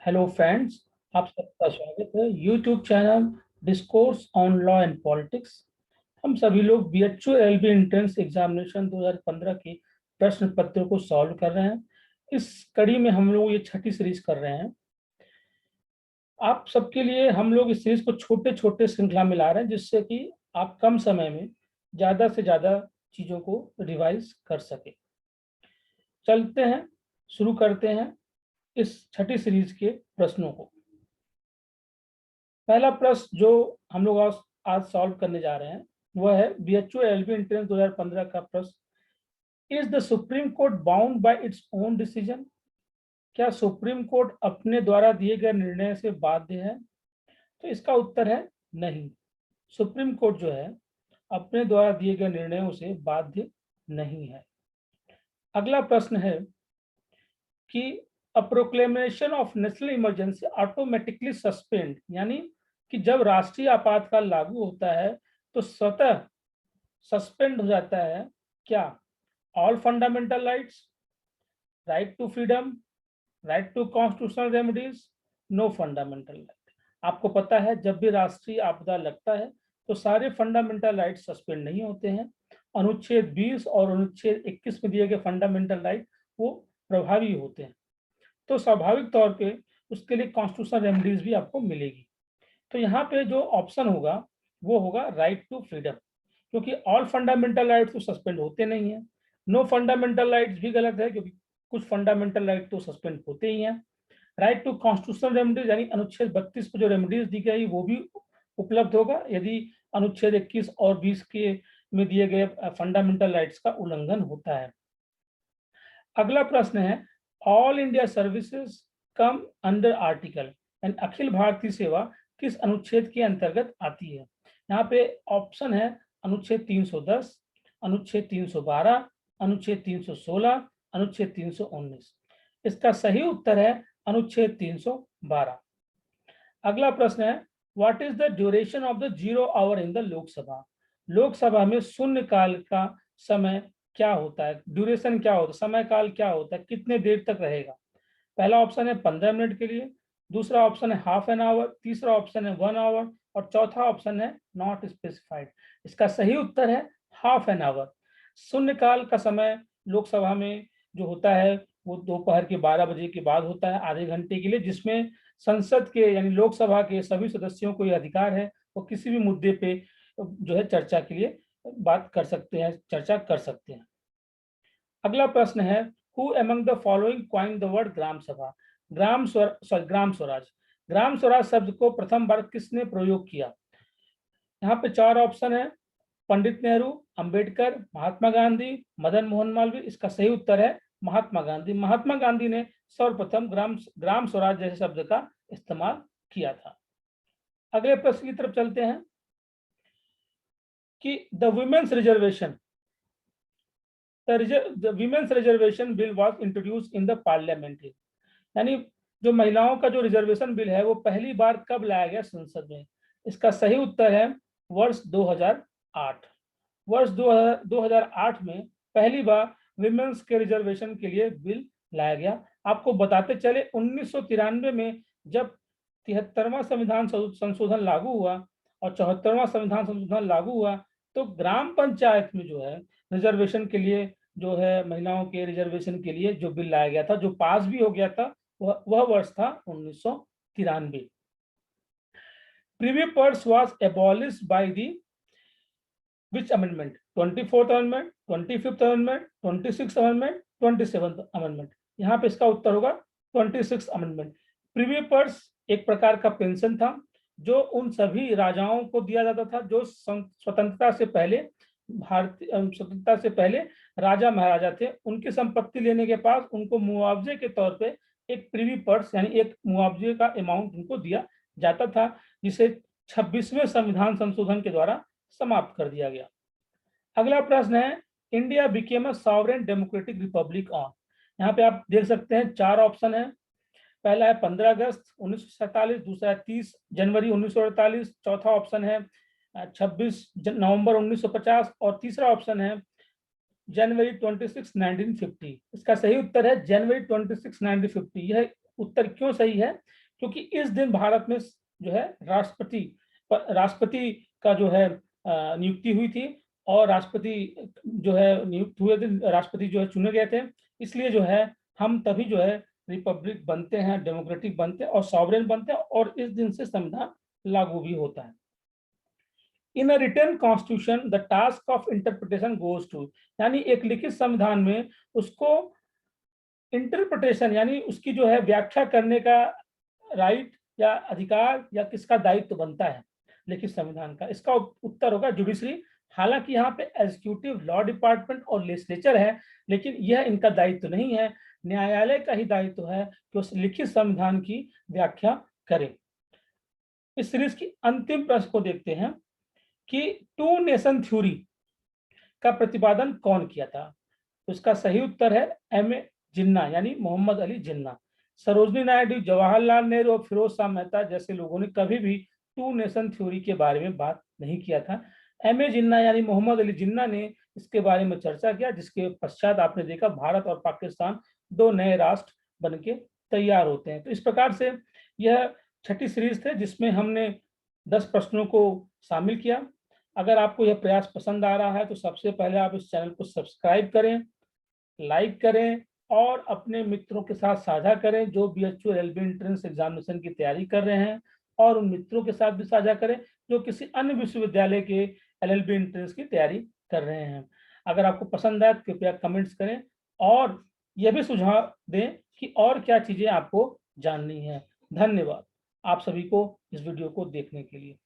Hello friends, आप सबका स्वागत है YouTube channel discourse on law and politics. हम सभी लोग बीएचयू एलबी एंट्रेंस एग्जामिनेशन 2015 के प्रश्न पत्र को सॉल्व कर रहे हैं। इस कड़ी में हम लोग ये छठी सीरीज कर रहे हैं। आप सबके लिए हम लोग इस सीरीज को छोटे छोटे श्रृंखला में ला रहे हैं, जिससे कि आप कम समय में ज़्यादा से ज़्यादा चीज़ों को रिवाइज कर सके। चलते हैं, शुरू करते हैं इस छठी सीरीज के प्रश्नों को। पहला प्रश्न जो हम लोग आज सॉल्व करने जा रहे हैं वह है बीएचयू एलबी एंट्रेंस 2015 का प्रश्न। Is the supreme court bound by its own decision? क्या सुप्रीम कोर्ट अपने द्वारा दिए गए निर्णय से बाध्य है? तो इसका उत्तर है नहीं। सुप्रीम कोर्ट जो है अपने द्वारा दिए गए निर्णयों से बाध्य नहीं है। अगला प्रश्न है कि a proclamation of national emergency automatically suspend, यानी कि जब राष्ट्रीय आपातकाल लागू होता है तो स्वतः सस्पेंड हो जाता है क्या? All fundamental rights, right to freedom, right to constitutional remedies, no fundamental right. आपको पता है जब भी राष्ट्रीय आपदा लगता है तो सारे फंडामेंटल राइट्स सस्पेंड नहीं होते हैं। अनुच्छेद 20 और अनुच्छेद 21 में दिए गए फंडामेंटल राइट वो प्रभावी होते हैं, तो स्वाभाविक तौर पे उसके लिए कॉन्स्टिट्यूशनल रेमेडीज भी आपको मिलेगी। तो यहाँ पे जो ऑप्शन होगा वो होगा राइट टू फ्रीडम, क्योंकि ऑल फंडामेंटल राइट्स तो सस्पेंड होते नहीं है। नो फंडामेंटल राइट्स भी गलत है, क्योंकि कुछ फंडामेंटल राइट तो सस्पेंड होते ही हैं। राइट टू कॉन्स्टिट्यूशनल रेमेडीज यानी अनुच्छेद 32 पर जो रेमेडीज दी गई वो भी उपलब्ध होगा यदि अनुच्छेद 21 और 20 के में दिए गए फंडामेंटल राइट्स का उल्लंघन होता है। अगला प्रश्न है all India services come under article, यानी अखिल भारतीय सेवा किस अनुच्छेद के अंतर्गत आती है? यहाँ पे ऑप्शन है अनुच्छेद 310, अनुच्छेद 312, अनुच्छेद 316, अनुच्छेद 319। इसका सही उत्तर है अनुच्छेद 312। अगला प्रश्न है what is the duration of the zero hour in the Lok Sabha? Lok Sabha में शून्य काल का समय क्या होता है? ड्यूरेशन क्या होता है, समय काल क्या होता है, कितने देर तक रहेगा? पहला ऑप्शन है 15 मिनट के लिए, दूसरा ऑप्शन है हाफ एन आवर, तीसरा ऑप्शन है 1 आवर और चौथा ऑप्शन है नॉट स्पेसिफाइड। इसका सही उत्तर है हाफ एन आवर। शून्य काल का समय लोकसभा में जो होता है वो दोपहर के 12 बजे के बाद होता है, आधे घंटे के लिए, जिसमें संसद के यानी लोकसभा के सभी सदस्यों को यह अधिकार है वो किसी भी मुद्दे पे जो है चर्चा के लिए बात कर सकते हैं, चर्चा कर सकते हैं। अगला प्रश्न है who among the following coined the word gram sabha? Gram Swaraj, Gram Swaraj शब्द को प्रथम बार किसने प्रयोग किया? यहाँ पे चार ऑप्शन है पंडित नेहरू, अंबेडकर, महात्मा गांधी, मदन मोहन मालवीय। इसका सही उत्तर है महात्मा गांधी। महात्मा गांधी ने सर्वप्रथम ग्राम स्वराज जैसे शब्द का इस्तेमाल किया था। अगले प्रश्न की तरफ चलते हैं कि the women's reservation bill was introduce in the parliament, यानी जो महिलाओं का जो रिजर्वेशन बिल है वो पहली बार कब लाया गया संसद में? इसका सही उत्तर है वर्ष 2008। वर्ष 2008 में पहली बार विमेंस के रिजर्वेशन के लिए बिल लाया गया। आपको बताते चले 1993 में जब 73वां संविधान संशोधन लागू हुआ और 74वां संविधान संशोधन लागू हुआ तो ग्राम पंचायत में जो है रिजर्वेशन के लिए जो है महिलाओं के रिजर्वेशन के लिए जो बिल लाया गया था, जो पास भी हो गया था, वह वर्ष था 1993। Preview purse was abolished by the which amendment? 24th amendment, 25th amendment, 26th amendment, 27th amendment। यहाँ पे इसका उत्तर होगा 26th amendment। प्रीव्यू पर्स एक प्रकार का पेंशन था जो उन सभी राजाओं को दिया जाता था जो स्वतंत्रता से पहले राजा महाराजा थे। उनकी संपत्ति लेने के पास उनको मुआवजे के तौर पे एक प्रीव्यू पर्स यानी एक मुआवजे का अमाउंट उनको दिया जाता था, जिसे 26वें संविधान संशोधन के द्वारा समाप्त कर दिया गया। अगला प्रश्न है India became a sovereign democratic Republic on. यहाँ पे आप देख सकते हैं चार ऑप्शन है। पहला है 15 अगस्त 1947, दूसरा है 30 जनवरी 1948, चौथा ऑप्शन है 26 नवंबर 1950 और तीसरा ऑप्शन है जनवरी 26 1950। इसका सही उत्तर है जनवरी 26 1950। यह उत्तर क्यों सही है? क्योंकि इस दिन भारत में जो है राष्ट्रपति का जो है नियुक्ति हुई थी और राष्ट्रपति जो है नियुक्त हुए थे, राष्ट्रपति जो है चुने गए थे। इसलिए जो है हम तभी जो है रिपब्लिक बनते हैं, डेमोक्रेटिक बनते हैं और सॉवरेन बनते हैं और इस दिन से संविधान लागू भी होता है। In a written constitution the task of interpretation goes to, यानी एक लिखित संविधान में उसको इंटरप्रिटेशन यानी उसकी जो है व्याख्या करने का राइट या अधिकार या किसका दायित्व बनता है लिखित संविधान का? इसका उत्तर होगा जुडिशरी। हालांकि यहाँ पे एग्जीक्यूटिव, लॉ डिपार्टमेंट और लेजिस्लेचर है, लेकिन यह इनका दायित्व नहीं है। न्यायालय का ही दायित्व है कि उस लिखित संविधान की व्याख्या करे। इस सीरीज की अंतिम प्रश्न को देखते हैं कि टू नेशन थ्योरी का प्रतिपादन कौन किया था? उसका सही उत्तर है M.A. जिन्ना यानी मोहम्मद अली जिन्ना। सरोजनी नायडू, जवाहरलाल नेहरू और फिरोज शाह मेहता जैसे लोगों ने कभी भी टू नेशन थ्योरी के बारे में बात नहीं किया था। M.A. जिन्ना यानी मोहम्मद अली जिन्ना ने इसके बारे में चर्चा किया, जिसके पश्चात आपने देखा भारत और पाकिस्तान दो नए राष्ट्र बन के तैयार होते हैं। तो इस प्रकार से यह छठी सीरीज थे जिसमें हमने 10 प्रश्नों को शामिल किया। अगर आपको यह प्रयास पसंद आ रहा है तो सबसे पहले आप इस चैनल को सब्सक्राइब करें, लाइक करें और अपने मित्रों के साथ साझा करें जो BHU LLB एंट्रेंस एग्जामिनेशन की तैयारी कर रहे हैं, और उन मित्रों के साथ भी साझा करें जो किसी अन्य विश्वविद्यालय के LLB एंट्रेंस की तैयारी कर रहे हैं। अगर आपको पसंद आए तो कृपया कमेंट्स करें और यह भी सुझाव दें कि और क्या चीजें आपको जाननी है। धन्यवाद आप सभी को इस वीडियो को देखने के लिए।